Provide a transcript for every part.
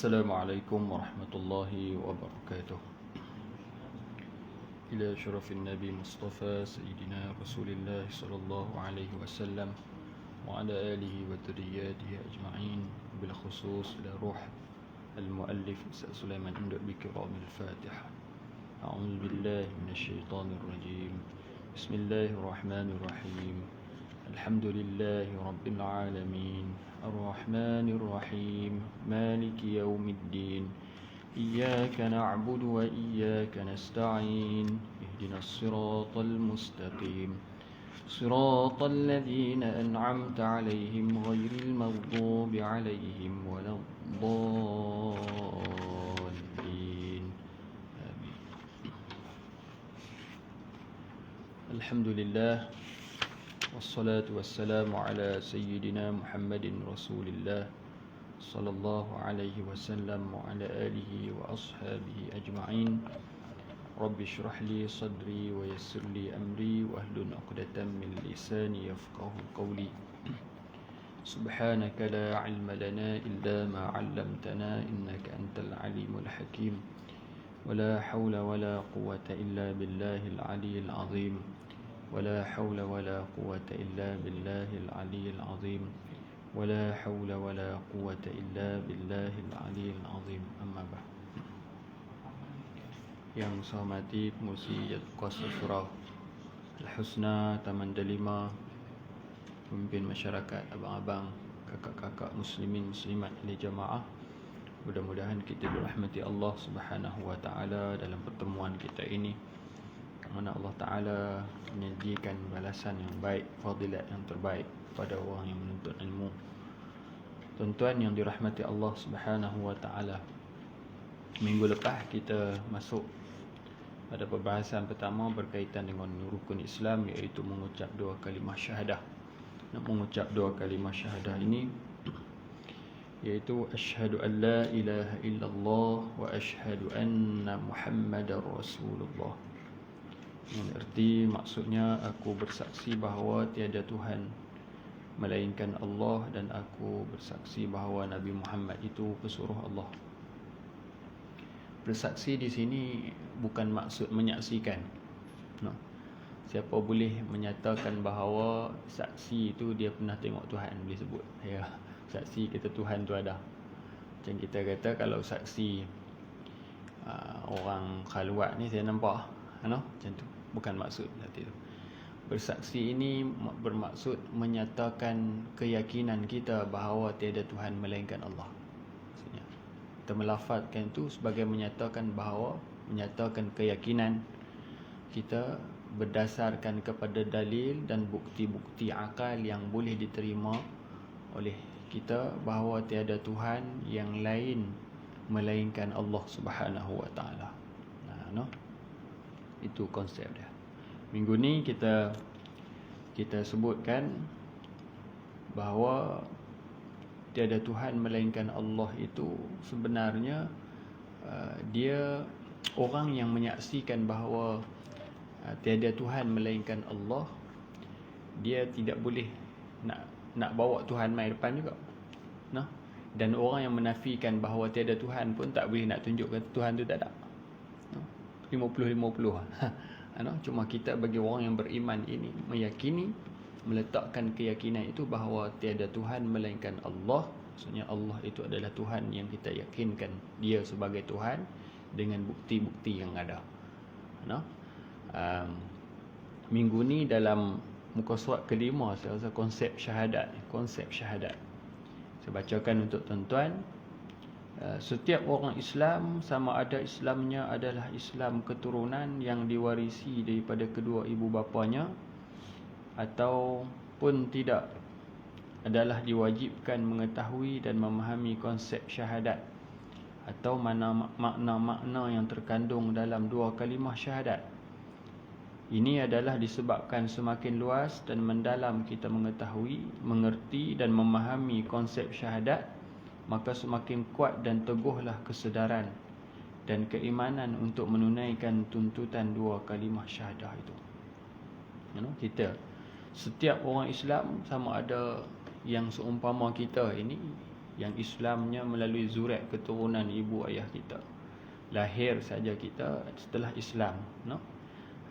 السلام عليكم ورحمة الله وبركاته. إلى شرف النبي مصطفى سيدنا رسول الله صلى الله عليه وسلم وعلى آله وذرياته أجمعين، بالخصوص إلى روح المؤلف سليمان عند بكرام الفاتحة. أعوذ بالله من الشيطان الرجيم. بسم الله الرحمن الرحيم. الحمد لله رب العالمين، الرحمن الرحيم، مالك يوم الدين، إياك نعبد وإياك نستعين، اهدنا الصراط المستقيم، صراط الذين أنعمت عليهم غير المغضوب عليهم ولا الضالين، آمين. الحمد لله والصلاة والسلام على سيدنا محمد رسول الله صلى الله عليه وسلم وعلى آله وأصحابه أجمعين. رب اشرح لي صدري ويسر لي أمري واحلل عقدة من لساني يفقه قولي. سبحانك لا علم لنا إلا ما علمتنا إنك أنت العليم الحكيم. ولا حول ولا قوة إلا بالله العلي العظيم. ولا حول ولا قوة إلا بالله العلي العظيم. ولا حول ولا قوة إلا بالله العلي العظيم. أما بعد. Yang saya hormati pengurusi Kuasa Surau Al-Husna Taman Delima, pemimpin masyarakat, abang-abang, kakak-kakak muslimin muslimat ahli jamaah, mudah-mudahan kita dirahmati Allah Subhanahu wa taala dalam pertemuan kita ini, mana Allah Ta'ala menjanjikan balasan yang baik, fadilat yang terbaik pada orang yang menuntut ilmu. Tuan-tuan yang dirahmati Allah Subhanahu wa Ta'ala, minggu lepas kita masuk pada perbahasan pertama berkaitan dengan rukun Islam, iaitu mengucap dua kalimah syahadah. Nak mengucap dua kalimah syahadah ini iaitu asyhadu an la ilaha illallah wa asyhadu anna Muhammadar Rasulullah. Yang erti maksudnya, aku bersaksi bahawa tiada Tuhan melainkan Allah, dan aku bersaksi bahawa Nabi Muhammad itu pesuruh Allah. Bersaksi di sini bukan maksud menyaksikan. No. Siapa boleh menyatakan bahawa saksi itu dia pernah tengok Tuhan, boleh sebut. Ya, saksi kita Tuhan tu ada. Macam kita kata kalau saksi orang khalwat ni saya nampak, macam tu. Bukan maksud seperti itu. Bersaksi ini bermaksud menyatakan keyakinan kita bahawa tiada Tuhan melainkan Allah. Maksudnya kita melafazkan itu sebagai menyatakan bahawa, menyatakan keyakinan kita berdasarkan kepada dalil dan bukti-bukti akal yang boleh diterima oleh kita bahawa tiada Tuhan yang lain melainkan Allah Subhanahu wa taala. Itu konsep dia. Minggu ni kita sebutkan bahawa tiada Tuhan melainkan Allah itu sebenarnya dia orang yang menyaksikan bahawa tiada Tuhan melainkan Allah, dia tidak boleh nak bawa Tuhan mai depan juga. Dan orang yang menafikan bahawa tiada Tuhan pun tak boleh nak tunjukkan Tuhan tu tak ada. 50-50. Cuma kita bagi orang yang beriman ini meyakini, meletakkan keyakinan itu bahawa tiada Tuhan melainkan Allah. Maksudnya Allah itu adalah Tuhan yang kita yakinkan dia sebagai Tuhan dengan bukti-bukti yang ada. Minggu ni dalam muka surat kelima, saya rasa konsep syahadat. Saya bacakan untuk tuan-tuan. Setiap orang Islam, sama ada Islamnya adalah Islam keturunan yang diwarisi daripada kedua ibu bapanya ataupun tidak, adalah diwajibkan mengetahui dan memahami konsep syahadat atau makna-makna yang terkandung dalam dua kalimah syahadat. Ini adalah disebabkan semakin luas dan mendalam kita mengetahui, mengerti dan memahami konsep syahadat, maka semakin kuat dan teguhlah kesedaran dan keimanan untuk menunaikan tuntutan dua kalimah syahadah itu. Setiap orang Islam, sama ada yang seumpama kita ini, Yang Islamnya melalui zurat keturunan ibu ayah kita. Lahir saja kita setelah Islam, no?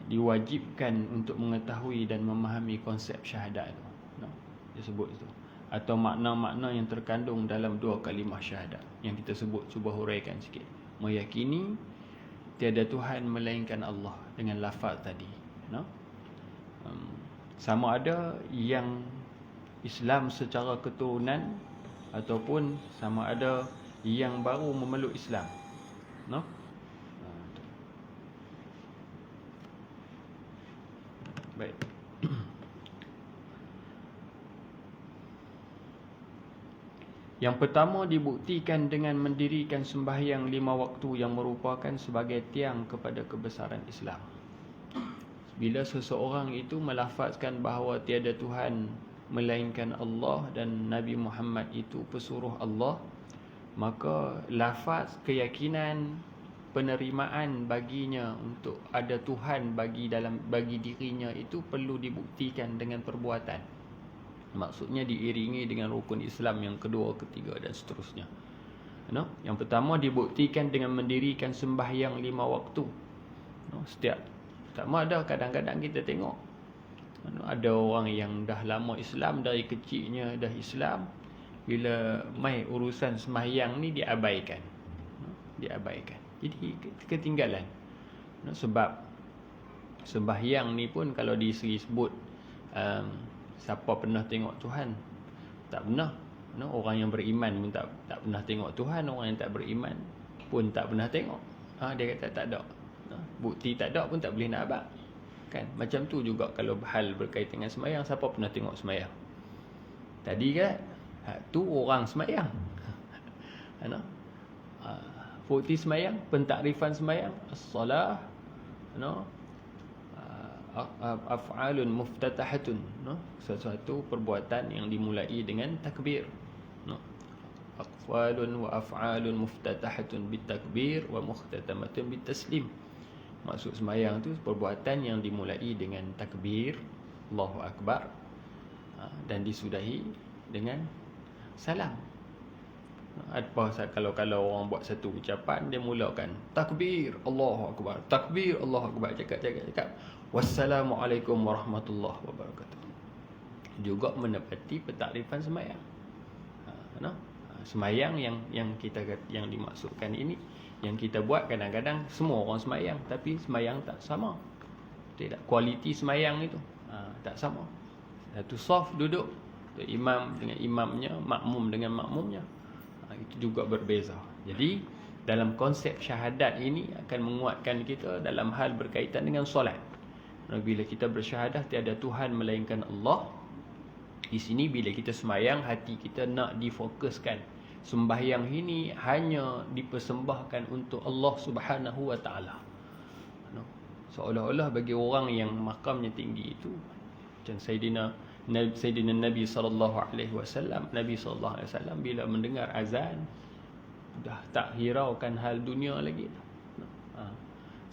Diwajibkan untuk mengetahui dan memahami konsep syahadat itu, no? Dia sebut itu. Atau makna-makna yang terkandung dalam dua kalimah syahadat yang kita sebut, cuba huraikan sikit. Meyakini tiada Tuhan melainkan Allah dengan lafaz tadi, no? Sama ada yang Islam secara keturunan ataupun sama ada yang baru memeluk Islam, no? Baik. Yang pertama dibuktikan dengan mendirikan sembahyang 5 waktu yang merupakan sebagai tiang kepada kebesaran Islam. Bila seseorang itu melafazkan bahawa tiada Tuhan melainkan Allah dan Nabi Muhammad itu pesuruh Allah, maka lafaz keyakinan, penerimaan baginya untuk ada Tuhan bagi dirinya itu perlu dibuktikan dengan perbuatan. Maksudnya diiringi dengan rukun Islam yang kedua, ketiga dan seterusnya, no? Yang pertama dibuktikan dengan mendirikan sembahyang 5 waktu, no? Setiap pertama ada, kadang-kadang kita tengok ada orang yang dah lama Islam, dari kecilnya dah Islam, bila mai urusan sembahyang ni diabaikan, no? Diabaikan, jadi ketinggalan, no? Sebab sembahyang ni pun kalau disebut siapa pernah tengok Tuhan? Tak pernah, no? Orang yang beriman pun tak pernah tengok Tuhan. Orang yang tak beriman pun tak pernah tengok. Dia kata tak ada, no? Bukti tak ada pun tak boleh nak abang, kan? Macam tu juga kalau hal berkaitan dengan sembahyang. Siapa pernah tengok sembahyang? Tadi kan tu orang sembahyang, no? Bukti sembahyang, pentakrifan sembahyang, as-salah, no? Af'alun muftatahatun, no? Sesuatu perbuatan yang dimulai dengan takbir, no? Aqwalun wa af'alun muftatahatun bitakbir wa mukhtatamatun bitaslim. Maksud sembahyang tu perbuatan yang dimulai dengan takbir, Allahu Akbar, dan disudahi dengan salam. Apa kalau orang buat satu ucapan, dia mulakan takbir Allahu Akbar, takbir Allahu Akbar, cakap wassalamualaikum warahmatullahi wabarakatuh. Juga menepati pentakrifan sembahyang, no? Sembahyang yang dimaksudkan ini, yang kita buat kadang-kadang semua orang sembahyang, tapi sembahyang tak sama. Tidak, kualiti sembahyang itu tak sama. Satu saf duduk, imam dengan imamnya, makmum dengan makmumnya, itu juga berbeza. Jadi dalam konsep syahadat ini akan menguatkan kita dalam hal berkaitan dengan solat. Bila kita bersyahadah tiada Tuhan melainkan Allah, di sini bila kita sembahyang, hati kita nak difokuskan. Sembahyang ini hanya dipersembahkan untuk Allah Subhanahu wa taala. Seolah-olah bagi orang yang makamnya tinggi itu, macam Sayyidina Nabi sallallahu alaihi wasallam, bila mendengar azan dah tak hiraukan hal dunia lagi.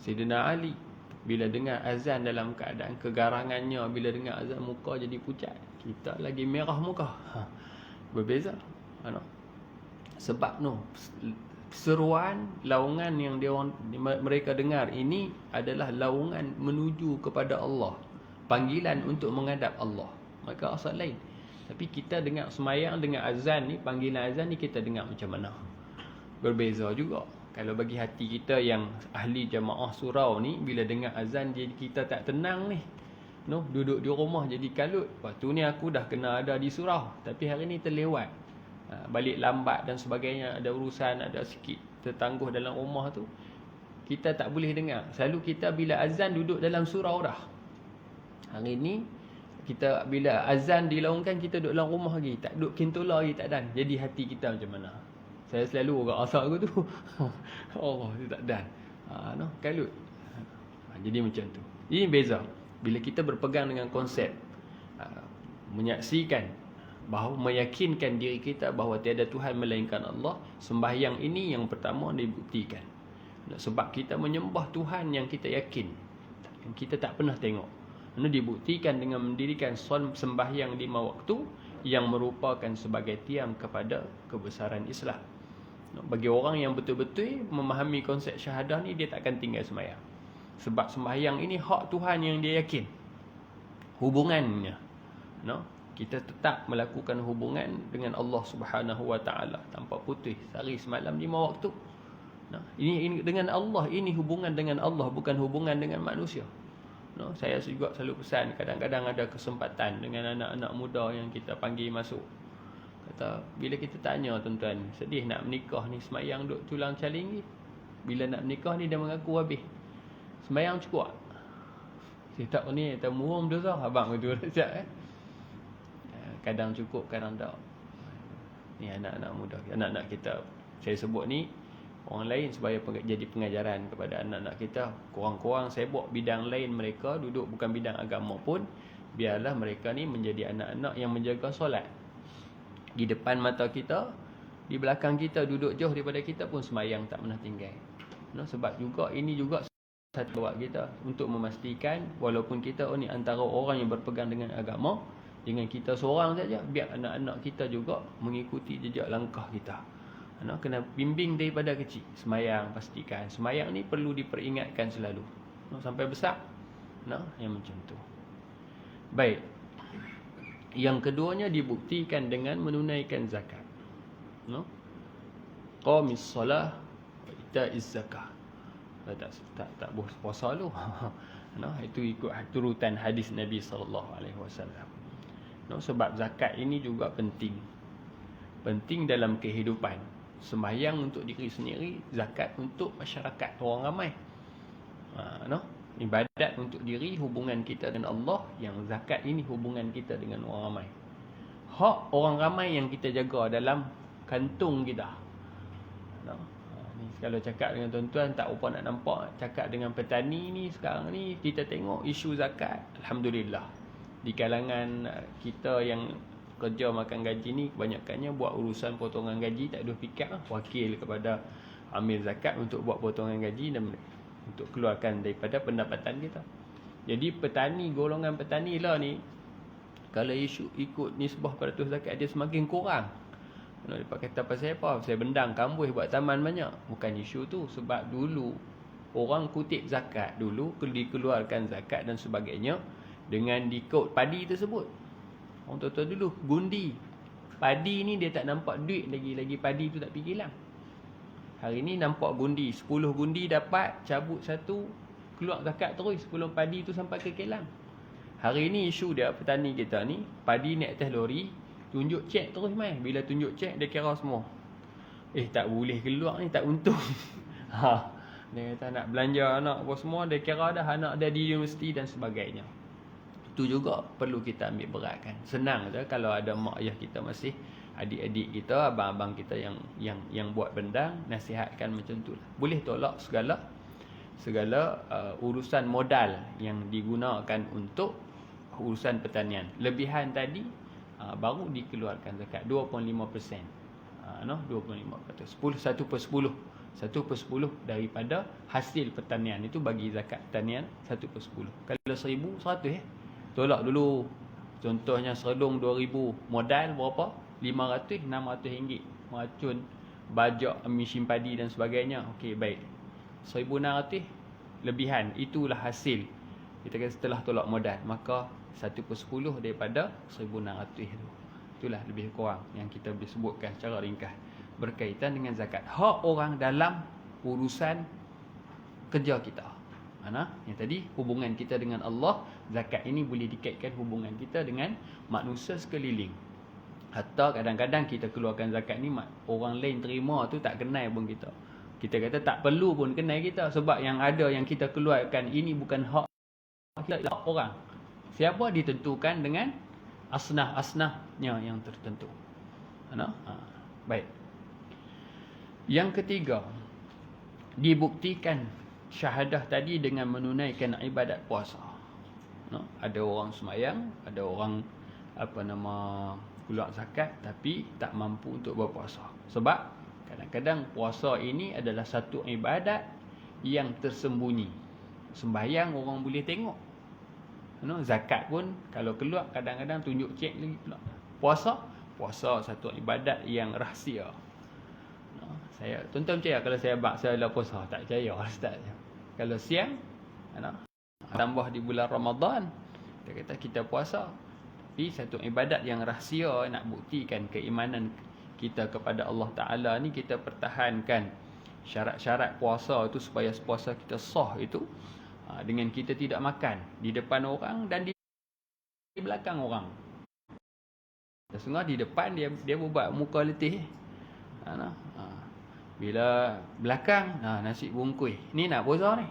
Sayyidina Ali bila dengar azan dalam keadaan kegarangannya, bila dengar azan muka jadi pucat, kita lagi merah muka. Berbeza, sebab seruan laungan yang mereka dengar ini adalah laungan menuju kepada Allah, panggilan untuk menghadap Allah. Maka asal lain. Tapi kita dengar semayang, dengar azan ni, panggilan azan ni kita dengar macam mana? Berbeza juga. Kalau bagi hati kita yang ahli jamaah surau ni, bila dengar azan jadi kita tak tenang ni, no? Duduk di rumah jadi kalut. Waktu ni aku dah kena ada di surau, tapi hari ni terlewat, balik lambat dan sebagainya, ada urusan, ada sikit tertangguh dalam rumah tu, kita tak boleh dengar. Selalu kita bila azan duduk dalam surau dah. Hari ni kita bila azan dilaungkan, kita duduk dalam rumah lagi, tak duduk kintola lagi, tak dan. Jadi hati kita macam mana? Saya selalu orang asal aku tu Allah, dia tak dan, kalut. Jadi macam tu. Ini beza bila kita berpegang dengan konsep menyaksikan bahawa, meyakinkan diri kita bahawa tiada Tuhan melainkan Allah. Sembahyang ini yang pertama dibuktikan, sebab kita menyembah Tuhan yang kita yakin, yang kita tak pernah tengok. Dibuktikan dengan mendirikan sembahyang 5 waktu yang merupakan sebagai tiang kepada kebesaran Islam. Bagi orang yang betul-betul memahami konsep syahadah ni, dia tak akan tinggal sembahyang. Sebab sembahyang ini hak Tuhan yang dia yakin. Hubungannya, kita tetap melakukan hubungan dengan Allah Subhanahu Wa Taala tanpa putus, sehari semalam 5 waktu. Ini dengan Allah, ini hubungan dengan Allah, bukan hubungan dengan manusia. Saya juga selalu pesan, kadang-kadang ada kesempatan dengan anak-anak muda yang kita panggil masuk. Kata, bila kita tanya tuan-tuan, sedih nak menikah ni, semayang duk tulang caling ni. Bila nak menikah ni, dia mengaku habis. Semayang cukup. Saya tak ni, tak murung dosa. Abang betul siap kadang cukup, kadang tak. Ni anak-anak muda, anak-anak kita. Saya sebut ni, orang lain supaya jadi pengajaran kepada anak-anak kita. Kurang-kurang saya buat bidang lain mereka, duduk bukan bidang agama pun, biarlah mereka ni menjadi anak-anak yang menjaga solat. Di depan mata kita, di belakang kita, duduk jauh daripada kita pun semayang tak pernah tinggal. Sebab juga ini juga satu buat kita untuk memastikan walaupun kita ni antara orang yang berpegang dengan agama, dengan kita seorang saja, biar anak-anak kita juga mengikuti jejak langkah kita. Kena bimbing daripada kecil. Semayang, pastikan semayang ni perlu diperingatkan selalu, sampai besar. Yang macam tu. Baik. Yang keduanya dibuktikan dengan menunaikan zakat. Qamis salah wa ita'iz zakah. Tak puasa lu. Itu ikut turutan hadis Nabi SAW. Sebab zakat ini juga penting. Penting dalam kehidupan. Sembahyang untuk diri sendiri, zakat untuk masyarakat, orang ramai. Ibadat untuk diri, hubungan kita dengan Allah. Yang zakat ini hubungan kita dengan orang ramai. Hak orang ramai yang kita jaga dalam kantung kita. Ni kalau cakap dengan tuan-tuan, tak apa nak nampak. Cakap dengan petani ni, sekarang ni kita tengok isu zakat, Alhamdulillah. Di kalangan kita yang kerja makan gaji ni, kebanyakannya buat urusan potongan gaji, tak ada fikir, wakil kepada amil zakat untuk buat potongan gaji dan untuk keluarkan daripada pendapatan kita. Jadi petani, golongan petani lah ni, kalau isu ikut nisbah peratus zakat dia semakin kurang. Dia kata pasal apa? Saya bendang kambuh buat taman banyak. Bukan isu tu. Sebab dulu orang kutip zakat, dulu dikeluarkan zakat dan sebagainya dengan dikod padi tersebut. Orang tua-tua dulu gundi padi ni, dia tak nampak duit lagi padi tu tak pergi hilang. Hari ni nampak gundi, 10 gundi dapat, cabut satu, keluar zakat terus sebelum padi tu sampai ke kilang. Hari ni isu dia, petani kita ni, padi naik atas lori, tunjuk cek terus mai. Bila tunjuk cek, dia kira semua. Tak boleh keluar ni, tak untung. Dia kata nak belanja anak apa semua, dia kira dah anak dia di universiti dan sebagainya. Itu juga perlu kita ambil beratkan. Senang je kalau ada mak ayah kita masih, adik-adik kita, abang-abang kita yang buat bendang, nasihatkan macam tu lah. Boleh tolak segala urusan modal yang digunakan untuk urusan pertanian. Lebihan tadi baru dikeluarkan zakat 2.5%. 2.5%. 1/10 daripada hasil pertanian itu bagi zakat pertanian 1/10. Kalau 1,000, 100 tolak dulu. Contohnya serlung 2,000, modal berapa? 500, 600 ringgit. Meracun, bajak, mesin padi dan sebagainya. Okey, baik. 1,600 lebihan. Itulah hasil. Kita kata setelah tolak modal, maka 1/10 daripada 1,600 tu. Itulah lebih kurang yang kita boleh sebutkan secara ringkas berkaitan dengan zakat. Hak orang dalam urusan kerja kita. Yang tadi hubungan kita dengan Allah, zakat ini boleh dikaitkan hubungan kita dengan manusia sekeliling. Hatta kadang-kadang kita keluarkan zakat ni, orang lain terima tu tak kenal pun kita. Kita kata tak perlu pun kenal kita, sebab yang ada yang kita keluarkan ini bukan hak kita, hak orang. Siapa ditentukan dengan asnaf-asnafnya yang tertentu. Baik. Yang ketiga, dibuktikan syahadah tadi dengan menunaikan ibadat puasa. Ada orang semayang, ada orang keluar zakat tapi tak mampu untuk berpuasa. Sebab kadang-kadang puasa ini adalah satu ibadat yang tersembunyi. Sembahyang orang boleh tengok. Zakat pun kalau keluar kadang-kadang tunjuk cek lagi pula. Puasa satu ibadat yang rahsia. Saya tuan-tuan percaya kalau saya dah puasa? Tak percaya Ustaz. Kalau siang tambah di bulan Ramadan, kita kata kita puasa. Tapi satu ibadat yang rahsia, nak buktikan keimanan kita kepada Allah Ta'ala ni, kita pertahankan syarat-syarat puasa itu supaya puasa kita sah itu dengan kita tidak makan di depan orang dan di belakang orang. Sesungguhnya di depan dia buat muka letih. Bila belakang nasi bungkus. Ni nak puasa ni.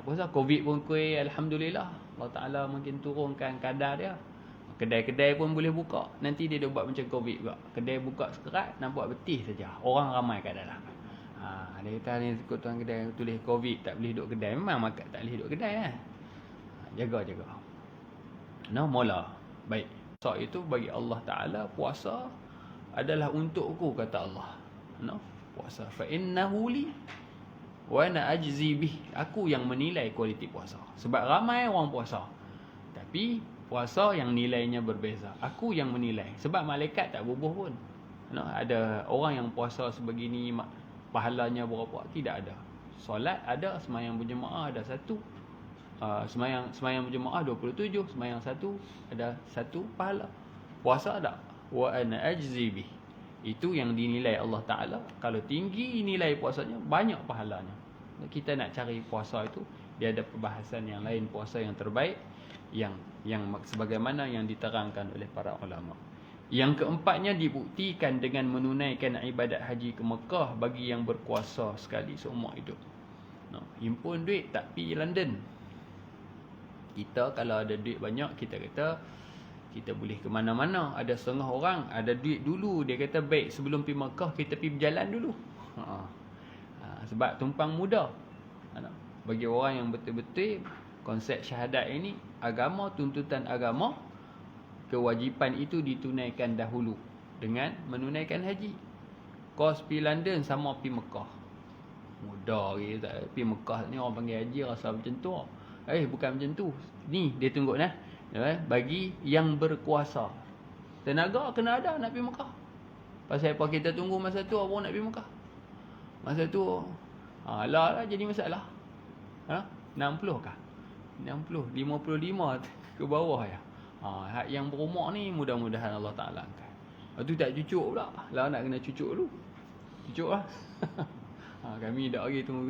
Puasa Covid bungkus, alhamdulillah. Allah Taala mungkin turunkan kadar dia. Kedai-kedai pun boleh buka. Nanti dia buat macam Covid juga. Kedai buka sekerat, nampak betih saja. Orang ramai kat dalam. Dia kata ni tuan kedai tulis Covid, tak boleh duduk kedai. Memang makan tak boleh duduk kedai kan. Jaga-jaga. Mula. Baik. So itu bagi Allah Ta'ala, puasa adalah untukku, kata Allah. Puasa. Fa innahu li wa ana ajzi bih. Aku yang menilai kualiti puasa. Sebab ramai orang puasa. Tapi puasa yang nilainya berbeza. Aku yang menilai. Sebab malaikat tak bubuh pun. Ada orang yang puasa sebegini, pahalanya berapa? Tidak ada. Solat ada, sembahyang berjemaah ada satu. Sembahyang berjemaah 27, sembahyang satu ada satu pahala. Puasa ada. Wa ana ajzi bih. Itu yang dinilai Allah Ta'ala. Kalau tinggi nilai puasanya, banyak pahalanya. Kita nak cari puasa itu, dia ada perbahasan yang lain, puasa yang terbaik, yang sebagaimana yang diterangkan oleh para ulama. Yang keempatnya, dibuktikan dengan menunaikan ibadat haji ke Mekah bagi yang berkuasa sekali seumur hidup. Himpun duit tak pergi London. Kita kalau ada duit banyak, kita kata kita boleh ke mana-mana. Ada setengah orang ada duit dulu, dia kata baik sebelum pergi Mekah kita pergi berjalan dulu. Sebab tumpang mudah. Bagi orang yang betul-betul konsep syahadat ini, agama, tuntutan agama, kewajipan itu ditunaikan dahulu dengan menunaikan haji. Kos pergi London sama pergi Mekah. Mudah ke tak? Pergi Mekah ni orang panggil haji rasa macam tu. Bukan macam tu. Ni dia tunggu bagi yang berkuasa. Tenaga kena ada nak pergi Mekah. Pasal apa kita tunggu masa tu orang nak pergi Mekah? Masa tu lah jadi masalah. 60 kah? 60, 55 ke bawah ya. Yang berumur ni mudah-mudahan Allah Ta'ala angkat. Tu tak cucuk pula. Lah nak kena cucuk dulu. Cucuk lah. Kami dah lagi tunggu.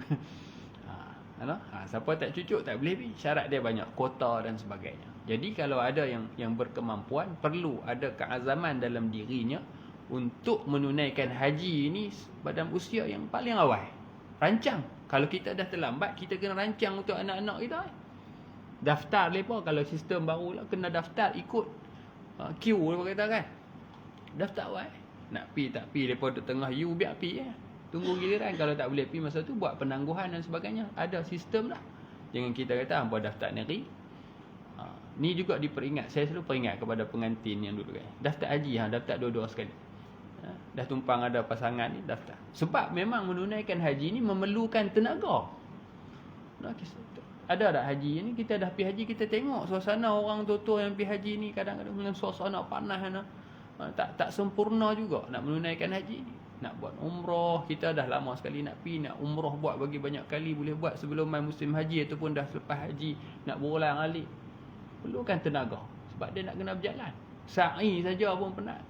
Siapa tak cucuk tak boleh pergi. Syarat dia banyak, kuota dan sebagainya. Jadi kalau ada yang berkemampuan, perlu ada keazaman dalam dirinya untuk menunaikan haji ini pada usia yang paling awal. Rancang. Kalau kita dah terlambat, kita kena rancang untuk anak-anak kita. Daftar mereka, kalau sistem baru lah, kena daftar ikut queue mereka kata kan. Daftar awal. Nak pergi tak pergi, mereka duduk tengah you biar pergi Tunggu giliran. Kalau tak boleh pergi masa tu, buat penangguhan dan sebagainya. Ada sistem lah. Jangan kita kata hampa daftar negeri. Ni juga diperingat. Saya selalu peringat kepada pengantin yang duduk daftar haji, daftar dua-dua sekali. Dah tumpang ada pasangan ni, daftar. Sebab memang menunaikan haji ni memerlukan tenaga. Ada tak haji ni, kita dah pergi haji, kita tengok suasana orang tua-tua yang pergi haji ni kadang-kadang dengan suasana panas tak sempurna juga nak menunaikan haji ni. Nak buat umrah, kita dah lama sekali nak pergi, nak umrah buat bagi banyak kali, boleh buat sebelum main musim haji ataupun dah selepas haji, nak berulang alik. Perlukan tenaga sebab dia nak kena berjalan. Sa'i saja pun penat.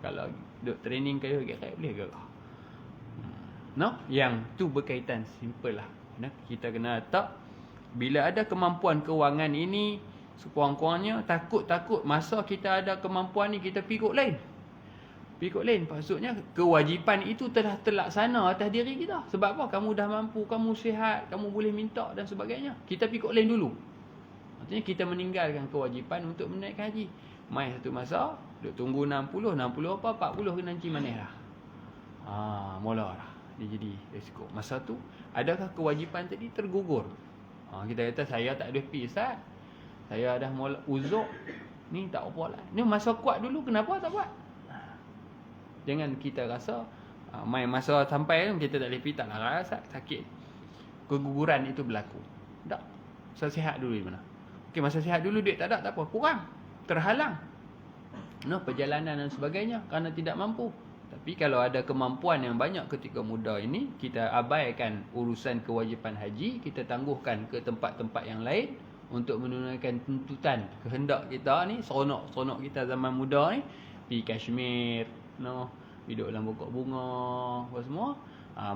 Kalau duk training kayu gerak boleh gerak. Yang tu berkaitan simple lah. Kita kena tak bila ada kemampuan kewangan ini, sekurang-kurangnya takut masa kita ada kemampuan ni kita pergi kot lain. Maksudnya kewajipan itu telah terlaksana atas diri kita. Sebab apa? Kamu dah mampu, kamu sihat, kamu boleh minta dan sebagainya. Kita pergi kot lain dulu. Maksudnya kita meninggalkan kewajipan untuk menaikkan haji. Mai satu masa, duk tunggu 60 apa 40 kena nanti maneh lah. Mula lah. Dia jadi risiko. Masa tu, adakah kewajipan tadi tergugur? Kita kata saya tak ada pergi Ustaz. Saya dah mula uzur. Ni tak apa lah. Ni masa kuat dulu, kenapa tak buat? Jangan kita rasa main masa sampai kita tak boleh pergi, tak lah rasa sakit. Keguguran itu berlaku. Tak. Masa sihat dulu di mana? Okey, masa sihat dulu duit tak ada, tak apa. Kurang. Terhalang. perjalanan dan sebagainya kerana tidak mampu. Tapi kalau ada kemampuan yang banyak ketika muda ini, kita abaikan urusan kewajipan haji, kita tangguhkan ke tempat-tempat yang lain untuk menunaikan tuntutan kehendak kita ni, seronok kita zaman muda ni, pergi Kashmir, duduk dalam pokok bunga, apa semua.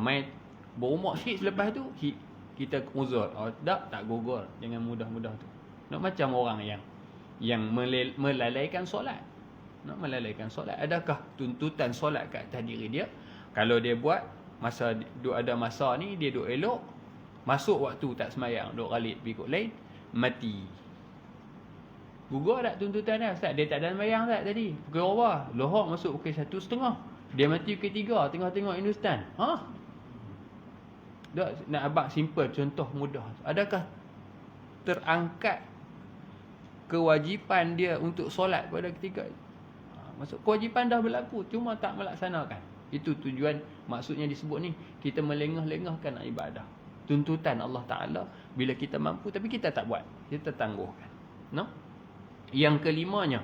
Main berumur sikit selepas tu kita uzur. Tak gugur jangan mudah-mudah tu. Macam orang yang melalaikan solat. Melalaikan solat. Adakah tuntutan solat kat atas diri dia? Kalau dia buat masa ada masa ni dia duk elok, masuk waktu tak semayang, duk ghalib ikut lain, mati. Gugur tak tuntutan dia? Ustaz, dia tak ada semayang tak tadi? Pukul berapa? Lohor masuk pukul 1:30. Dia mati pukul 3 tengah-tengah Hindustan. Nak abang simple contoh mudah. Adakah terangkat kewajipan dia untuk solat pada ketika itu? Maksud kewajipan dah berlaku, cuma tak melaksanakan. Itu tujuan, maksudnya disebut ni, kita melengah-lengahkan ibadah. Tuntutan Allah Ta'ala bila kita mampu tapi kita tak buat, kita tangguhkan. Yang kelimanya,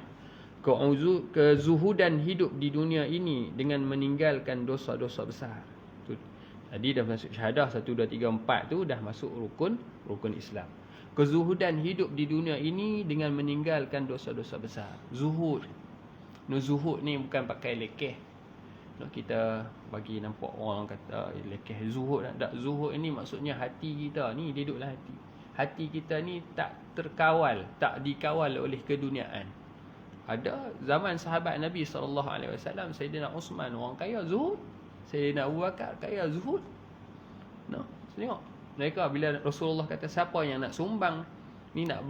kezuhudan hidup di dunia ini dengan meninggalkan dosa-dosa besar. Tadi dah masuk syahadah 1, 2, 3, 4 tu dah masuk rukun Islam. Kezuhudan hidup di dunia ini dengan meninggalkan dosa-dosa besar. Zuhud ni bukan pakai lekeh. Kita bagi nampak orang kata lekeh zuhud. Tak, zuhud ni maksudnya hati kita ni dia duduk dalam hati. Hati kita ni tak terkawal, tak dikawal oleh keduniaan. Ada zaman sahabat Nabi SAW, Sayyidina Uthman orang kaya zuhud, Sayyidina Abu Bakar kaya zuhud. Tengok mereka bila Rasulullah kata siapa yang nak sumbang ni, nak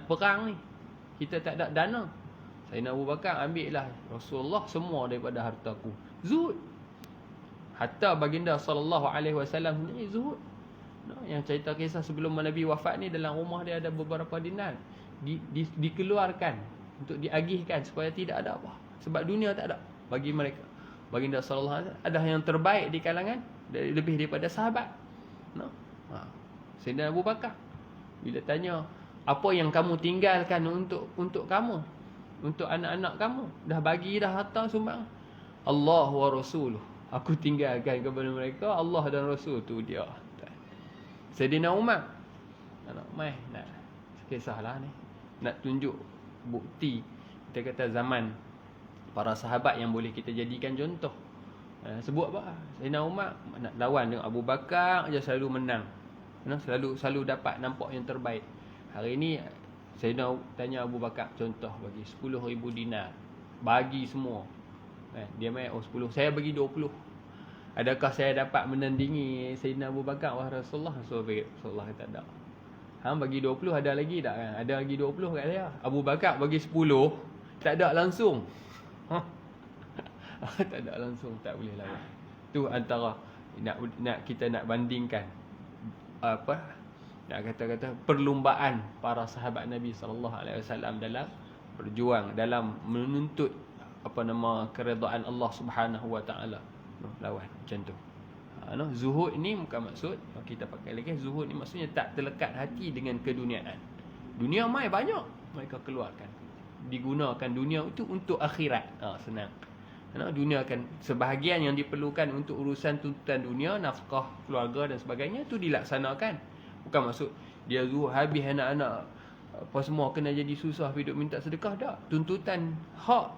perang ni, kita tak ada dana, Sayyidina Abu Bakar ambillah Rasulullah semua daripada hartaku. Zuhud. Hatta baginda SAW ni zuhud. Yang cerita kisah sebelum Nabi wafat ni, dalam rumah dia ada beberapa dinar dikeluarkan untuk diagihkan supaya tidak ada apa. Sebab dunia tak ada bagi mereka. Baginda SAW ada yang terbaik di kalangan, lebih daripada sahabat. Sayyidina Abu Bakar bila tanya, apa yang kamu tinggalkan untuk kamu, untuk anak-anak kamu? Dah bagi dah harta sumbang. Allah wa Rasuluh, aku tinggalkan kepada mereka Allah dan Rasul tu dia. Sayyidina Umar nak kisahlah ni, nak tunjuk bukti. Kita kata zaman para sahabat yang boleh kita jadikan contoh. Sebut apa? Sayyidina Umar nak lawan dengan Abu Bakar je selalu menang. Selalu dapat nampak yang terbaik. Hari ni Sayyidina tanya Abu Bakar, contoh bagi 10,000 dinar, bagi semua. Dia main 10, saya bagi 20. Adakah saya dapat menandingi Sayyidina Abu Bakar wahai Rasulullah? Rasulullah kata tak. Hang bagi 20 ada lagi tak kan? Ada lagi 20 kat saya. Abu Bakar bagi 10, tak ada langsung. Tak ada langsung, tak boleh lawan. Tu antara kita nak bandingkan nak kata perlumbaan para sahabat Nabi SAW dalam berjuang, dalam menuntut keredaan Allah Subhanahu Wa Taala. Lawan macam tu. Zuhud ni bukan maksud kita pakai lagi. Zuhud ni maksudnya tak terlekat hati dengan keduniaan. Dunia mai banyak mereka keluarkan, digunakan dunia itu untuk akhirat. Senang. Dunia akan sebahagian yang diperlukan untuk urusan tuntutan dunia, nafkah keluarga dan sebagainya, itu dilaksanakan. Bukan maksud dia zuhud habis anak-anak apa semua kena jadi susah hidup minta sedekah. Tak. Tuntutan hak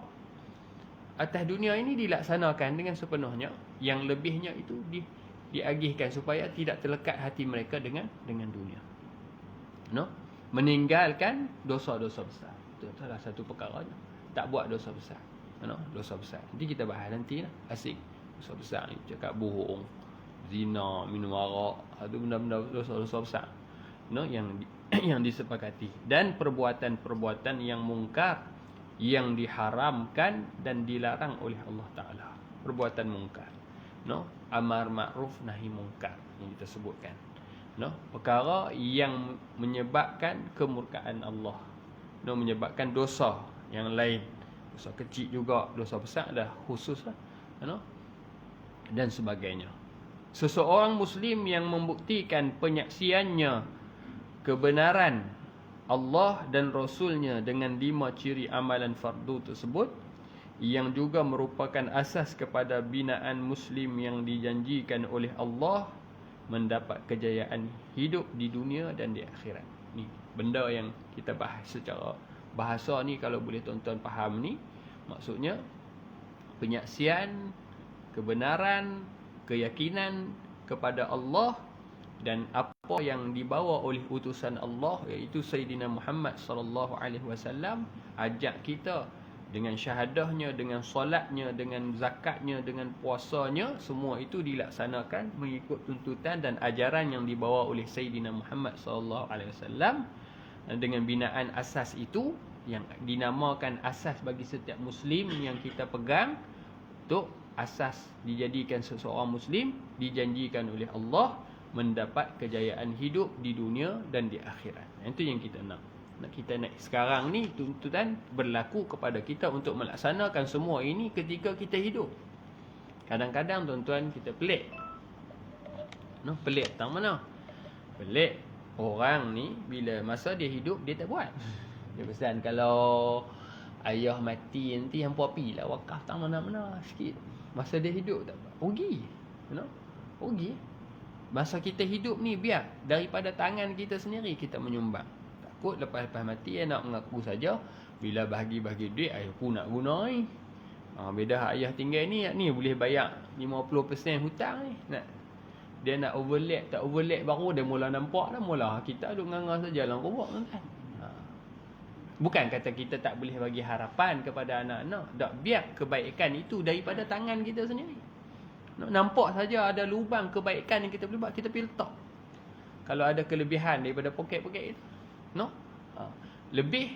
atas dunia ini dilaksanakan dengan sepenuhnya. Yang lebihnya itu diagihkan supaya tidak terlekat hati mereka dengan dunia. Meninggalkan dosa-dosa besar. Itu salah satu perkaranya. Tak buat dosa besar. Dosa besar. Nanti kita bahas nanti lah. Asik. Dosa besar ni cakap bohong, zina, minum arak, itu benda-benda dosa-dosa besar. Yang disepakati. Dan perbuatan-perbuatan yang mungkar, yang diharamkan dan dilarang oleh Allah Ta'ala. Perbuatan mungkar. Amar ma'ruf nahi mungkar yang kita sebutkan. Perkara yang menyebabkan kemurkaan Allah. Menyebabkan dosa yang lain. Dosa kecil juga, dosa besar dah khusus lah. Dan sebagainya. Seseorang Muslim yang membuktikan penyaksiannya kebenaran Allah dan Rasulnya dengan 5 ciri amalan fardu tersebut, yang juga merupakan asas kepada binaan Muslim yang dijanjikan oleh Allah mendapat kejayaan hidup di dunia dan di akhirat. Ni benda yang kita bahas secara bahasa ni, kalau boleh tuan-tuan faham ni, maksudnya penyaksian, kebenaran, keyakinan kepada Allah dan apa yang dibawa oleh utusan Allah, iaitu Sayyidina Muhammad sallallahu alaihi wasallam, ajak kita dengan syahadahnya, dengan solatnya, dengan zakatnya, dengan puasanya, semua itu dilaksanakan mengikut tuntutan dan ajaran yang dibawa oleh Sayyidina Muhammad sallallahu alaihi wasallam, dengan binaan asas itu yang dinamakan asas bagi setiap Muslim yang kita pegang. Untuk asas dijadikan seseorang Muslim, dijanjikan oleh Allah mendapat kejayaan hidup di dunia dan di akhirat. Itu yang kita nak. Kita nak sekarang ni tuntutan berlaku kepada kita untuk melaksanakan semua ini ketika kita hidup. Kadang-kadang tuan-tuan kita pelik. Pelik tang mana? Pelik orang ni bila masa dia hidup dia tak buat. Dia pesan kalau ayah mati nanti hampa apilah wakaf tang mana-mana sikit. Masa dia hidup tak buat. Rugi. Rugi. Masa kita hidup ni biar daripada tangan kita sendiri kita menyumbang. Takut lepas-lepas mati nak mengaku saja bila bahagi-bahagi duit aku nak guna ni. Beda ayah tinggal ni boleh bayar 50% hutang ni. Dia nak overlap tak overlap baru dia mula nampak dah, mula kita duk nganga saja dalam kubur kan. Bukan kata kita tak boleh bagi harapan kepada anak-anak, tak, biar kebaikan itu daripada tangan kita sendiri. Nampak saja ada lubang kebaikan yang kita boleh buat, kita pergi letak. Kalau ada kelebihan daripada poket-poket itu, lebih,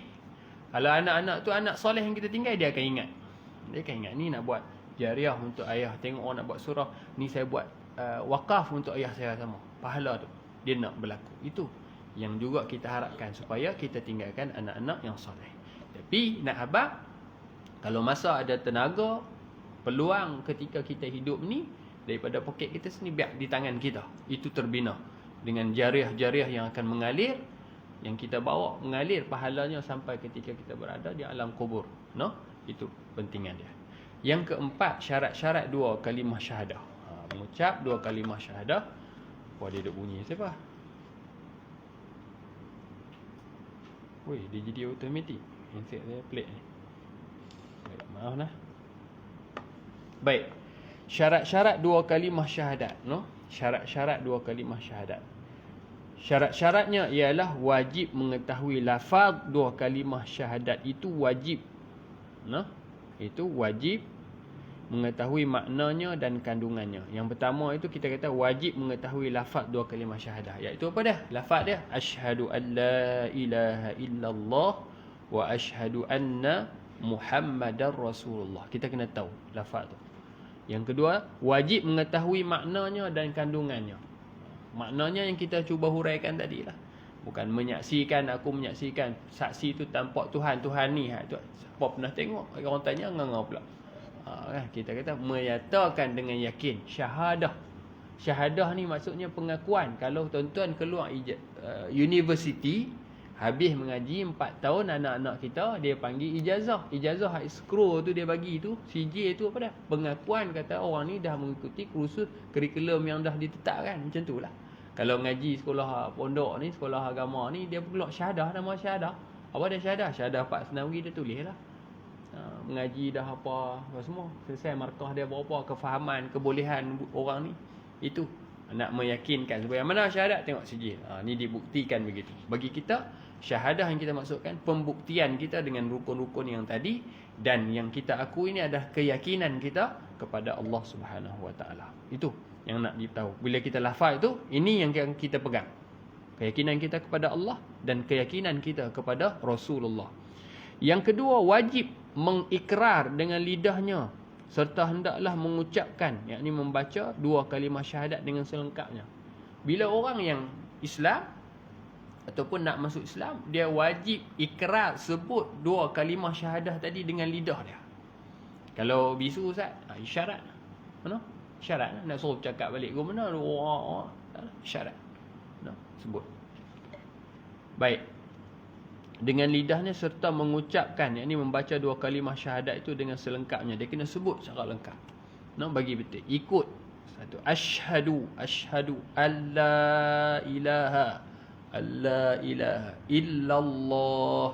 kalau anak-anak tu anak soleh yang kita tinggal, dia akan ingat. Dia akan ingat, ni nak buat jariah untuk ayah. Tengok orang nak buat surah, ni saya buat wakaf untuk ayah saya sama. Pahala tu dia nak berlaku. Itu yang juga kita harapkan supaya kita tinggalkan anak-anak yang soleh. Tapi nak habaq, kalau masa ada tenaga, peluang ketika kita hidup ni, daripada poket kita sendiri, biar di tangan kita. Itu terbina dengan jariah-jariah yang akan mengalir, yang kita bawa mengalir pahalanya sampai ketika kita berada di alam kubur. Itu pentingan dia. Yang keempat, syarat-syarat dua kalimah syahadah. Mengucap dua kalimah syahadah. Dia duk bunyi siapa? Dia jadi automatik. Handset saya pelik ni. Maaf lah. Baik. Syarat-syarat dua kalimah syahadat. Syarat-syarat dua kalimah syahadat. Syarat-syaratnya ialah wajib mengetahui lafaz dua kalimah syahadat itu wajib. Itu wajib mengetahui maknanya dan kandungannya. Yang pertama itu kita kata wajib mengetahui lafaz dua kalimah syahadah. Iaitu apa dah? Lafaz dia asyhadu an la ilaha illallah wa asyhadu anna Muhammadar Rasulullah. Kita kena tahu lafaz tu. Yang kedua, wajib mengetahui maknanya dan kandungannya. Maknanya yang kita cuba huraikan tadi lah. Bukan menyaksikan, aku menyaksikan saksi tu tampak Tuhan ni. Siapa pernah tengok? Orang tanya nganga pula. Kita kata menyatakan dengan yakin. Syahadah ni maksudnya pengakuan. Kalau tuan-tuan keluar universiti, habis mengaji 4 tahun, anak-anak kita dia panggil ijazah. Ijazah high scroll tu dia bagi tu, CJ tu apa dah? Pengakuan kata orang ni dah mengikuti kursus kurikulum yang dah ditetapkan. Macam tu lah. Kalau ngaji sekolah pondok ni, sekolah agama ni, dia keluar syahadah, nama syahadah. Apa dia syahadah? Syahadah 4 senawi dia tulis lah. Mengaji dah apa semua, selesai markah dia berapa, kefahaman, kebolehan orang ni. Itu nak meyakinkan supaya mana syahadat, tengok sijil. Ni dibuktikan begitu. Bagi kita, syahadah yang kita maksudkan pembuktian kita dengan rukun-rukun yang tadi, dan yang kita akui ini adalah keyakinan kita kepada Allah Subhanahu Wa Taala. Itu yang nak ditahu. Bila kita lafaz itu, ini yang kita pegang. Keyakinan kita kepada Allah dan keyakinan kita kepada Rasulullah. Yang kedua, wajib mengikrar dengan lidahnya serta hendaklah mengucapkan, yakni membaca dua kalimah syahadat dengan selengkapnya. Bila orang yang Islam ataupun nak masuk Islam, dia wajib ikrar, sebut dua kalimah syahadah tadi dengan lidah dia. Kalau bisu Ustaz, isyarat. Mana? Isyarat. Nak suruh cakap balik ke mana? Isyarat. Sebut. Baik. dengan lidahnya serta mengucapkan, yakni membaca dua kalimah syahadat itu dengan selengkapnya. Dia kena sebut secara lengkap. Bagi betul. Ikut. Satu. Asyhadu alla ilaha illallah.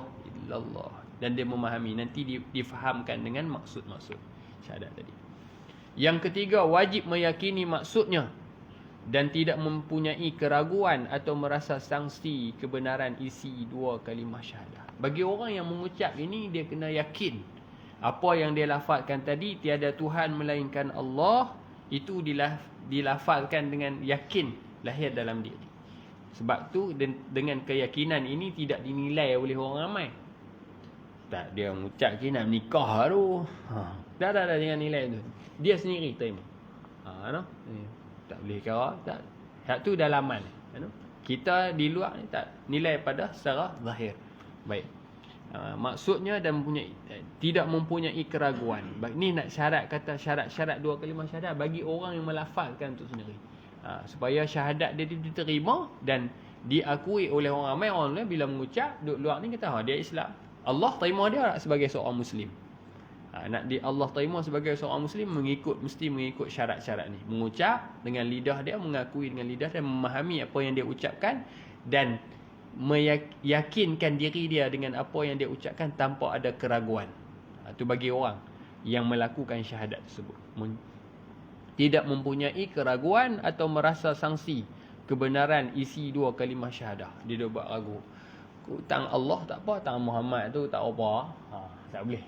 Dan dia memahami. Nanti difahamkan dengan maksud-maksud syahadat tadi. Yang ketiga, wajib meyakini maksudnya dan tidak mempunyai keraguan atau merasa sangsi kebenaran isi dua kalimah syahadah. Bagi orang yang mengucap ini, dia kena yakin apa yang dia lafazkan tadi, tiada Tuhan melainkan Allah, itu dilafazkan dengan yakin lahir dalam diri. Sebab tu dengan keyakinan ini tidak dinilai oleh orang ramai. Tak, dia mengucap nak menikah tu. Dah jangan nilai tu. Dia sendiri terima. Tak boleh kira, tak. Hak tu dalaman. Kita di luar ni tak nilai pada secara zahir. Baik. Maksudnya dan tidak mempunyai keraguan. Baik, ni nak syarat dua kalimah syahadat bagi orang yang melafazkan tu sendiri. Supaya syahadat dia diterima dan diakui oleh orang ramai. Orang lain bila mengucap duduk luar ni kata dia Islam. Allah terima dia sebagai seorang Muslim. Allah terima sebagai seorang Muslim mesti mengikut syarat-syarat ni. Mengucap dengan lidah dia, mengakui dengan lidah dan memahami apa yang dia ucapkan dan meyakinkan diri dia dengan apa yang dia ucapkan tanpa ada keraguan. Itu bagi orang yang melakukan syahadat tersebut. Tidak mempunyai keraguan atau merasa sangsi kebenaran isi dua kalimah syahadah. Dia buat ragu. Tang Allah tak apa, tang Muhammad tu tak apa. Tak boleh.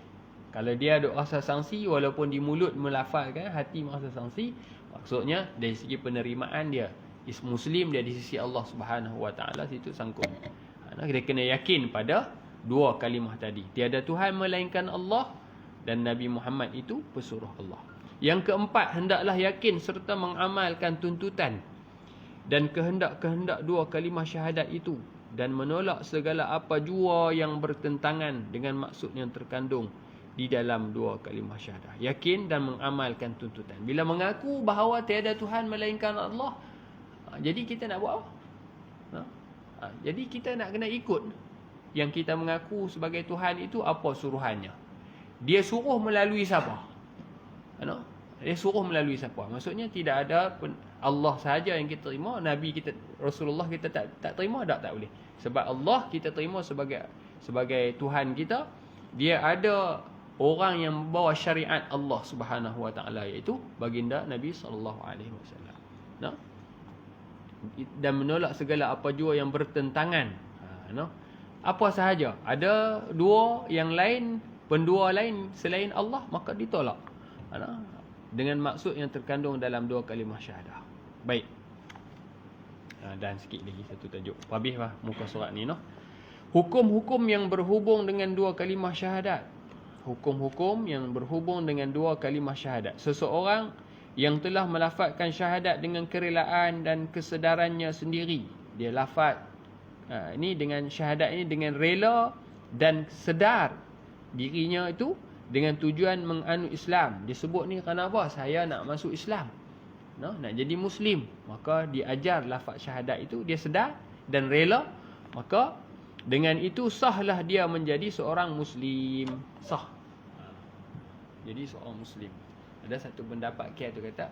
Kalau dia duk rasa sangsi, walaupun di mulut melafazkan, hati merasa sangsi, maksudnya dari segi penerimaan dia Muslim, dia di sisi Allah Subhanahu Wa Taala, situ sangkut. Dia kena yakin pada dua kalimah tadi. Tiada Tuhan melainkan Allah dan Nabi Muhammad itu pesuruh Allah. Yang keempat, hendaklah yakin serta mengamalkan tuntutan dan kehendak-kehendak dua kalimah syahadat itu dan menolak segala apa jua yang bertentangan dengan maksud yang terkandung di dalam dua kalimah syahadah. Yakin dan mengamalkan tuntutan. Bila mengaku bahawa tiada Tuhan melainkan Allah, jadi kita nak buat apa? Jadi kita nak kena ikut yang kita mengaku sebagai Tuhan itu, apa suruhannya. Dia suruh melalui siapa? Dia suruh melalui siapa? Maksudnya tidak ada Allah sahaja yang kita terima, Nabi kita, Rasulullah kita tak terima, tak boleh. Sebab Allah kita terima sebagai Tuhan kita. Dia ada orang yang membawa syariat Allah Subhanahu Wa Taala, iaitu baginda Nabi sallallahu alaihi wasallam. Dan menolak segala apa jua yang bertentangan. Apa sahaja ada dua yang lain, pendua lain selain Allah, maka ditolak. Dengan maksud yang terkandung dalam dua kalimah syahadah. Baik. Dan sikit lagi satu tajuk. Habislah muka surat ni. Hukum-hukum yang berhubung dengan dua kalimah syahadat. Hukum-hukum yang berhubung dengan dua kalimah syahadat. Seseorang yang telah melafazkan syahadat dengan kerelaan dan kesedarannya sendiri. Dia lafaz ini dengan syahadat ini dengan rela dan sedar dirinya itu dengan tujuan menganut Islam. Dia sebut ni kerana apa? Saya nak masuk Islam. Nak jadi Muslim. Maka diajar lafaz syahadat itu, dia sedar dan rela. Maka dengan itu sahlah dia menjadi seorang Muslim. Sah. Jadi seorang Muslim. Ada satu pendapat tu kata,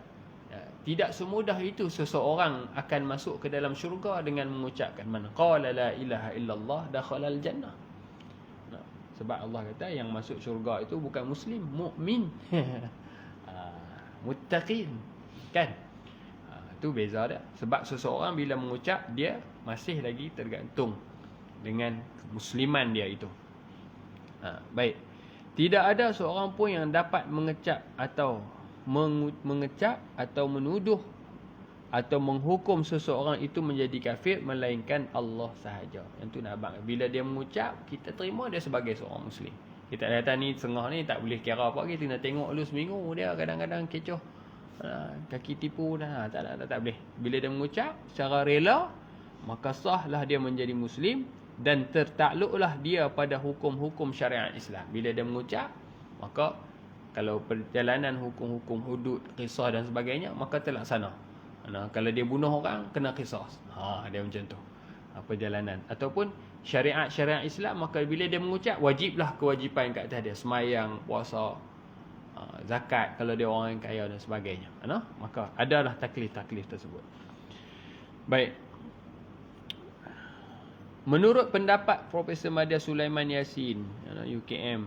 tidak semudah itu seseorang akan masuk ke dalam syurga dengan mengucapkan man qala la ilaha illallah dakhala al-jannah. Sebab Allah kata yang masuk syurga itu bukan Muslim, mukmin. Muttaqin. Kan? Itu beza dia. Sebab seseorang bila mengucap, dia masih lagi tergantung dengan musliman dia itu. Baik. Tidak ada seorang pun yang dapat mengecap atau menuduh atau menghukum seseorang itu menjadi kafir melainkan Allah sahaja. Yang tu nak abang. Bila dia mengucap, kita terima dia sebagai seorang Muslim. Kita kata ni tengah ni tak boleh kira apa lagi. Kita nak tengok dulu seminggu dia kadang-kadang kecoh. Kaki tipu dah. Tak boleh. Bila dia mengucap secara rela, maka sahlah dia menjadi Muslim dan tertakluklah dia pada hukum-hukum syariat Islam. Bila dia mengucap, maka kalau perjalanan hukum-hukum hudud, qisas dan sebagainya, maka terlaksana. Kalau dia bunuh orang, kena qisas. Dia macam tu. Perjalanan. Ataupun syariat-syariat Islam, maka bila dia mengucap, wajiblah kewajipan kat atas dia, semayang, puasa, zakat kalau dia orang yang kaya dan sebagainya. Maka adalah taklif-taklif tersebut. Baik. Menurut pendapat Profesor Madya Sulaiman Yassin, UKM,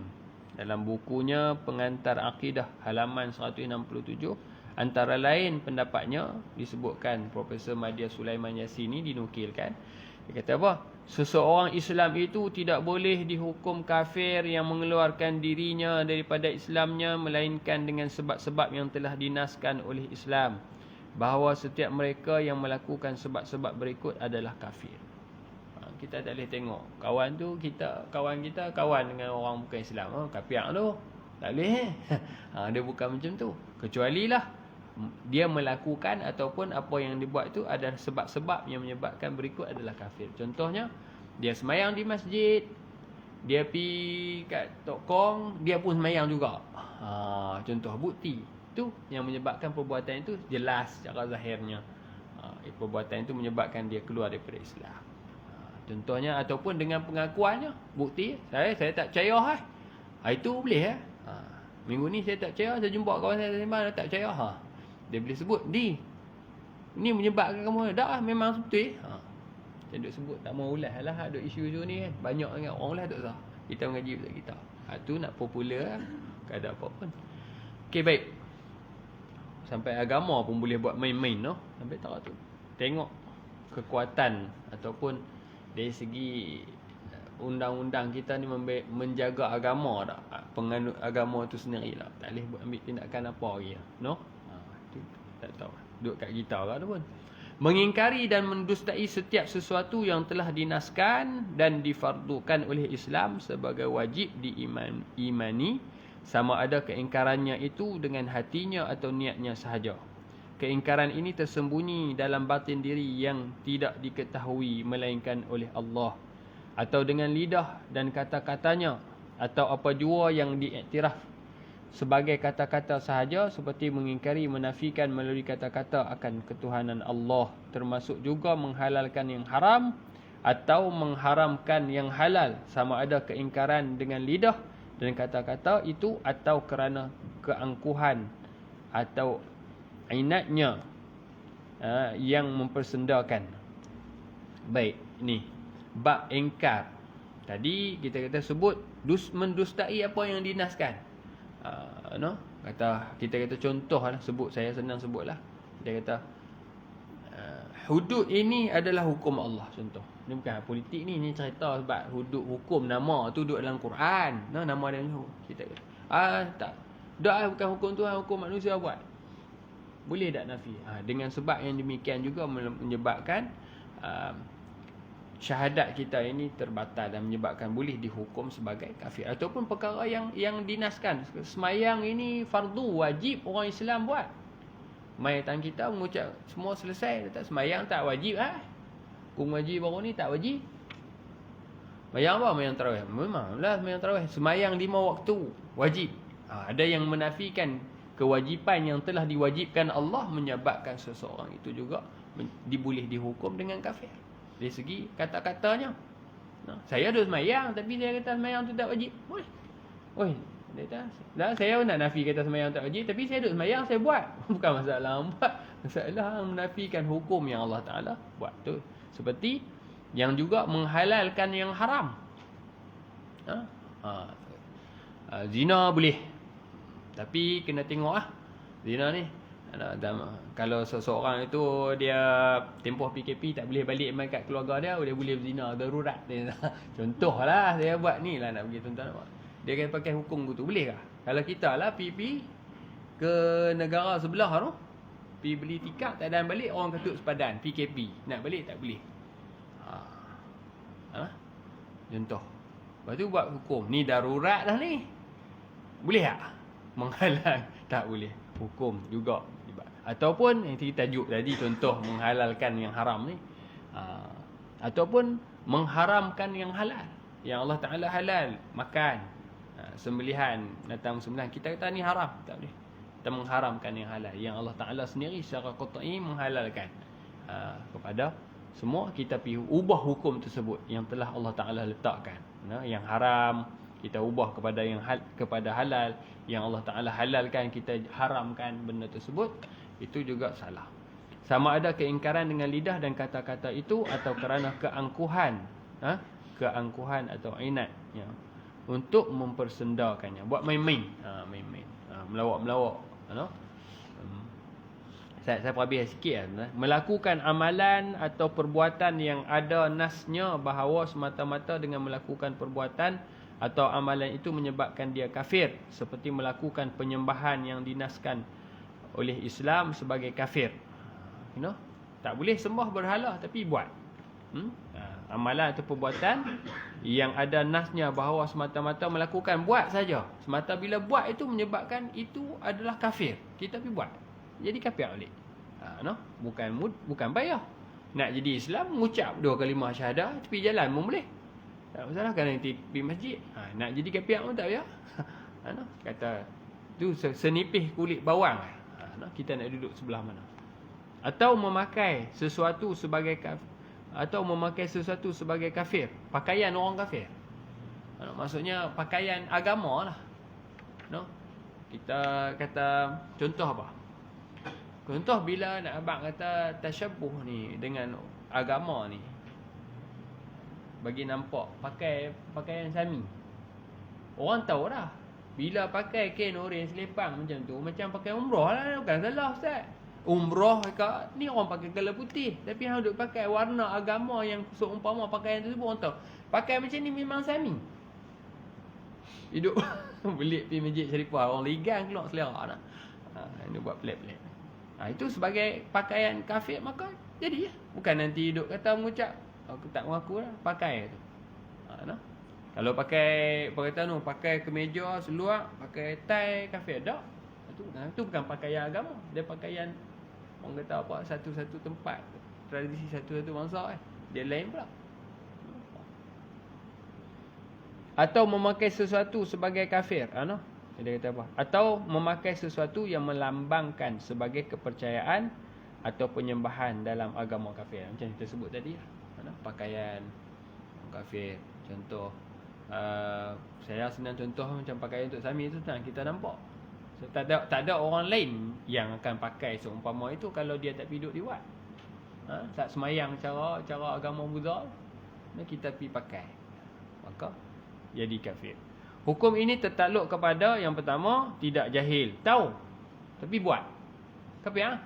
dalam bukunya Pengantar Akidah halaman 167, antara lain pendapatnya disebutkan Profesor Madya Sulaiman Yassin ini dinukilkan. Dia kata apa? Seseorang Islam itu tidak boleh dihukum kafir yang mengeluarkan dirinya daripada Islamnya, melainkan dengan sebab-sebab yang telah dinaskan oleh Islam, bahawa setiap mereka yang melakukan sebab-sebab berikut adalah kafir. Kita tak boleh tengok kawan kita kawan dengan orang bukan Islam, kafir tu. Tak boleh. Dia bukan macam tu. Kecuali lah dia melakukan ataupun apa yang dibuat tu ada sebab-sebab yang menyebabkan berikut adalah kafir. Contohnya, dia semayang di masjid, dia pergi kat Tok Kong, dia pun semayang juga. Contoh bukti tu yang menyebabkan perbuatan itu jelas secara zahirnya. Perbuatan itu menyebabkan dia keluar daripada Islam. Contohnya, ataupun dengan pengakuannya, bukti saya tak percaya itu boleh minggu ni saya tak percaya, saya jumpa kawan saya sembang tak percaya dia boleh sebut ni menyebabkan kamu dah memang betul. Saya duk sebut tak mau ulas lah ada isu-isu ni kan. Banyak sangat orang ulas tak sah. Kita mengaji pasal kita. Tu nak popular tak ada apa pun. Okey, baik. Sampai agama pun boleh buat main-main sampai tak tu. Tengok kekuatan ataupun dari segi undang-undang kita ni menjaga agama tak? Penganut agama tu sendiri tak? Tak boleh ambil tindakan apa lagi tu tak tahu. Duduk kat kita ke tu pun. Mengingkari dan mendustai setiap sesuatu yang telah dinaskan dan difardukan oleh Islam sebagai wajib diimani, sama ada keingkarannya itu dengan hatinya atau niatnya sahaja. Keingkaran ini tersembunyi dalam batin diri yang tidak diketahui melainkan oleh Allah, atau dengan lidah dan kata-katanya, atau apa jua yang diiktiraf sebagai kata-kata sahaja, seperti mengingkari, menafikan melalui kata-kata akan ketuhanan Allah, termasuk juga menghalalkan yang haram atau mengharamkan yang halal, sama ada keingkaran dengan lidah dan kata-kata itu atau kerana keangkuhan atau inatnya yang mempersendakan. Baik, ni bab ingkar. Tadi kita kata sebut mendustai apa yang dinaskan. Kita kata contoh lah, saya senang sebut lah. Kita kata hudud ini adalah hukum Allah, contoh. Ni bukan politik ni cerita sebab hudud hukum nama tu duduk dalam Quran. Nama dia kita kata tak bukan hukum Tuhan, hukum manusia buat. Boleh tak nafi? Dengan sebab yang demikian juga menyebabkan syahadat kita ini terbatal dan menyebabkan boleh dihukum sebagai kafir. Ataupun perkara yang dinaskan. Semayang ini fardu, wajib orang Islam buat. Mayatan kita mengucap semua selesai, tak semayang tak wajib Hukum wajib baru ni tak wajib. Semayang apa? Semayang tarawih. Memanglah semayang tarawih. Semayang 5 waktu wajib. Ada yang menafikan kewajipan yang telah diwajibkan Allah, menyebabkan seseorang itu juga boleh dihukum dengan kafir. Dari segi kata-katanya. Saya ada semayang, tapi dia kata semayang tu tak wajib. Dia kata, saya nak nafi kata semayang tak wajib, tapi saya ada semayang, saya buat. Bukan masalah buat. Masalah menafikan hukum yang Allah Ta'ala buat tu. Seperti yang juga menghalalkan yang haram. Zina boleh, tapi kena tengok zina ni. Kalau seseorang itu dia tempoh PKP tak boleh balik mai kat keluarga dia boleh berzina darurat. Contoh lah saya buat ni lah nak bagi tuan-tuan nampak. Dia akan pakai hukum tu boleh kah? Kalau kita lah pergi ke negara sebelah tu, pergi beli tikar tak ada balik, orang ketuk sepadan PKP, nak balik tak boleh. Contoh. Lepas tu buat hukum ni darurat dah ni. Boleh tak? Menghalang tak boleh. Hukum juga. Ataupun yang tajuk tadi contoh menghalalkan yang haram ni, ataupun mengharamkan yang halal, yang Allah Ta'ala halal makan, sembelihan, datang sembelihan, kita kata ni haram, tak boleh. Kita mengharamkan yang halal, yang Allah Ta'ala sendiri secara qat'i menghalalkan kepada Semua kita pergi ubah hukum tersebut yang telah Allah Ta'ala letakkan. Yang haram kita ubah kepada halal, yang Allah Ta'ala halalkan kita haramkan benda tersebut. Itu juga salah. Sama ada keingkaran dengan lidah dan kata-kata itu, atau kerana keangkuhan, keangkuhan atau inat, ya, untuk mempersendakannya, buat main-main, melawak-melawak, saya perhabis sikit lah. Melakukan amalan atau perbuatan yang ada nasnya bahawa semata-mata dengan melakukan perbuatan atau amalan itu menyebabkan dia kafir, seperti melakukan penyembahan yang dinaskan oleh Islam sebagai kafir. Tak boleh sembah berhala tapi buat. Amalan atau perbuatan yang ada nasnya bahawa semata-mata melakukan, buat saja. Semata bila buat itu menyebabkan itu adalah kafir, kita pergi buat, jadi kafir balik. Bukan bayar. Nak jadi Islam, mengucap 2 kalimah syahadah, tepi jalan pun boleh. Tak masalah, kan nanti pergi masjid. Nak jadi kafir pun tak payah. Kata tu senipih kulit bawang. Kita nak duduk sebelah mana? Atau memakai sesuatu sebagai kafir, pakaian orang kafir. Maksudnya pakaian agama lah. Kita kata contoh apa? Contoh bila nak abang kata tasyabuh ni dengan agama ni, bagi nampak pakai pakaian Sami. Orang tahu dah. Bila pakai kain oren selepang macam tu, macam pakai umrah lah. Bukan salah Ustaz. Umrah ke ni orang pakai colour putih, tapi hang duk pakai warna agama yang seumpama pakaian tersebut, orang tahu pakai macam ni memang Sami. Hidup belik pergi masjid Syarifah, orang ligan keluar selera dah. Ini buat pelik-pelik. Itu sebagai pakaian kafir, maka jadi ya. Bukan nanti hidup kata mengucap aku tak mengaku lah, pakai tu. Kalau pakai perkataan tu, pakai kemeja, seluar, pakai tie kafir, tak. Itu bukan pakaian agama. Dia pakaian orang kata apa, satu-satu tempat, tradisi satu-satu bangsa dia lain pula. Atau memakai sesuatu sebagai kafir, dia kata apa? Atau memakai sesuatu yang melambangkan sebagai kepercayaan atau penyembahan dalam agama kafir. Macam kita sebut tadi, pakaian kafir. Contoh, saya senang contoh macam pakaian untuk Sami tu, kita nampak. So, tak ada orang lain yang akan pakai seumpama itu kalau dia tak pergi duduk di wad. Tak semayang cara agama Buddha, kita pergi pakai, maka jadi kafir. Hukum ini tertakluk kepada yang pertama, tidak jahil, tahu tapi buat, kafir.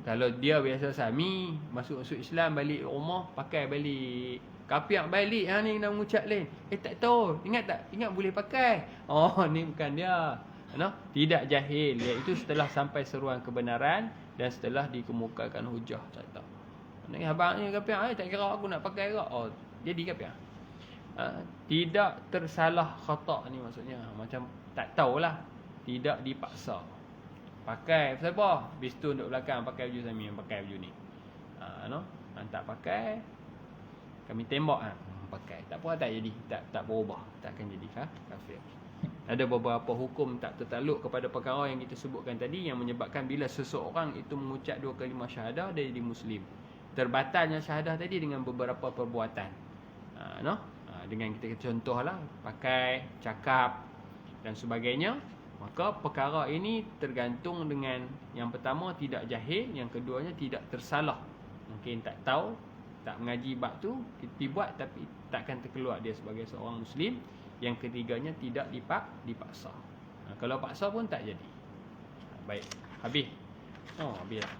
Kalau dia biasa Sami, masuk Islam, balik rumah pakai balik, kafir balik. Ni nak mengucap lain, tak tahu, ingat boleh pakai. Ni bukan dia. Tidak jahil, iaitu setelah sampai seruan kebenaran dan setelah dikemukakan hujah. Tak tahu. Ni abang ni kafir, tak kira aku nak pakai ke. Jadi kafir. Tidak tersalah khata' ni maksudnya, macam tak tahulah, tidak dipaksa. Pakai siapa? Bistun duduk belakang pakai baju Sami, pakai baju ni. Tak pakai, kami tembak pakai. Tak apa, tak jadi, tak berubah, tak akan jadi kafir. Ada beberapa hukum tak tertakluk kepada perkara yang kita sebutkan tadi, yang menyebabkan bila seseorang itu mengucap 2 kalimah syahadah, dia jadi Muslim. Terbatalnya syahadah tadi dengan beberapa perbuatan. Dengan kita contohlah, pakai, cakap dan sebagainya. Maka perkara ini tergantung dengan yang pertama tidak jahil, yang keduanya tidak tersalah. Mungkin tak tahu, tak mengaji bab tu, kita buat tapi takkan terkeluar dia sebagai seorang Muslim. Yang ketiganya tidak dipaksa. Kalau paksa pun tak jadi. Baik, habis. Habis lah.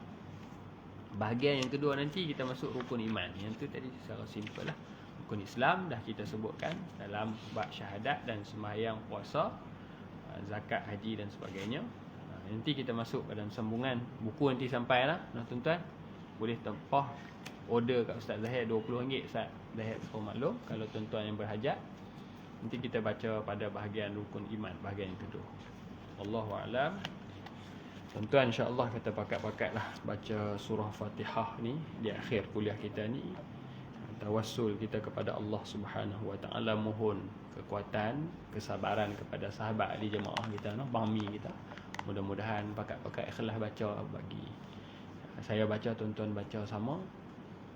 Bahagian yang kedua nanti kita masuk rukun iman. Yang tu tadi secara simple lah. Rukun Islam dah kita sebutkan dalam bab syahadat dan sembahyang, puasa, zakat, haji dan sebagainya. Nanti kita masuk dalam sambungan buku, nanti sampai lah, tuan-tuan. Boleh tempah order kat Ustaz Zahir RM20 Ustaz Zahir maklum, kalau tuan-tuan yang berhajat. Nanti kita baca pada bahagian rukun iman, bahagian yang kedua. Wallahu a'lam. Tuan-tuan insya-Allah kita pakat-pakat lah baca surah Fatihah ni di akhir kuliah kita ni. Tawassul kita kepada Allah Subhanahu Wa Taala, mohon kekuatan, kesabaran kepada sahabat ahli jemaah kita, bami kita. Mudah-mudahan pakat-pakat ikhlas baca, bagi saya baca, tuan-tuan baca sama.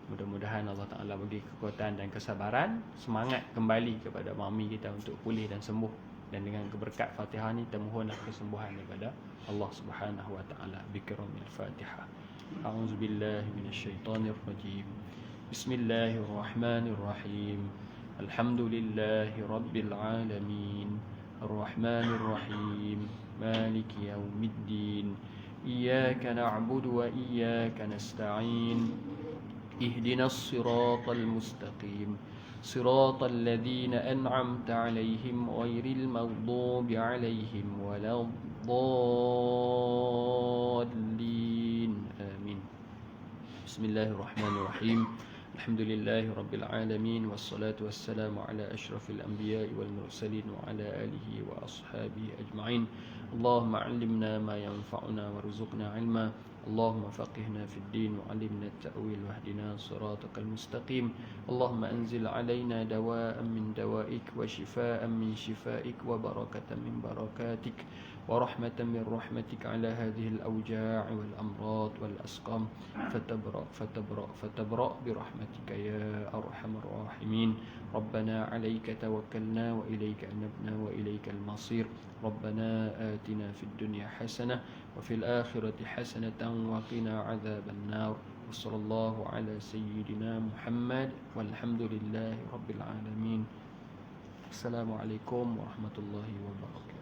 Mudah-mudahan Allah Ta'ala bagi kekuatan dan kesabaran, semangat kembali kepada mami kita untuk pulih dan sembuh. Dan dengan keberkat Fatihah ni kita mohonlah kesembuhan daripada Allah Subhanahu Wa Ta'ala. Bikramil Fatihah. A'udzubillahi minasyaitonir rajim. Bismillahirrahmanirrahim. Alhamdulillahi rabbil alamin. Arrahmanir rahim. Maliki yaumiddin. Iyyaka na'budu wa iyyaka nasta'in. اهدنا الصراط المستقيم صراط الذين أنعمت عليهم غير المغضوب عليهم ولا الضالين آمين. بسم الله الرحمن الرحيم. الحمد لله رب العالمين والصلاة والسلام على أشرف الأنبياء والمرسلين وعلى آله وأصحابه أجمعين. اللهم علمنا ما ينفعنا وارزقنا علما. اللهم فقهنا في الدين وعلمنا التأويل واهدنا صراطك المستقيم. اللهم أنزل علينا دواء من دوائك وشفاء من شفائك وبركة من بركاتك ورحمة من رحمتك على هذه الأوجاع والأمراض والأسقام فتبرأ برحمتك يا أرحم الراحمين. ربنا عليك توكلنا وإليك أنبنا وإليك المصير. ربنا آتنا في الدنيا حسنة وفي الآخرة حسنة وقنا عذاب النار. وصلى الله على سيدنا محمد والحمد لله رب العالمين. السلام عليكم ورحمة الله وبركاته.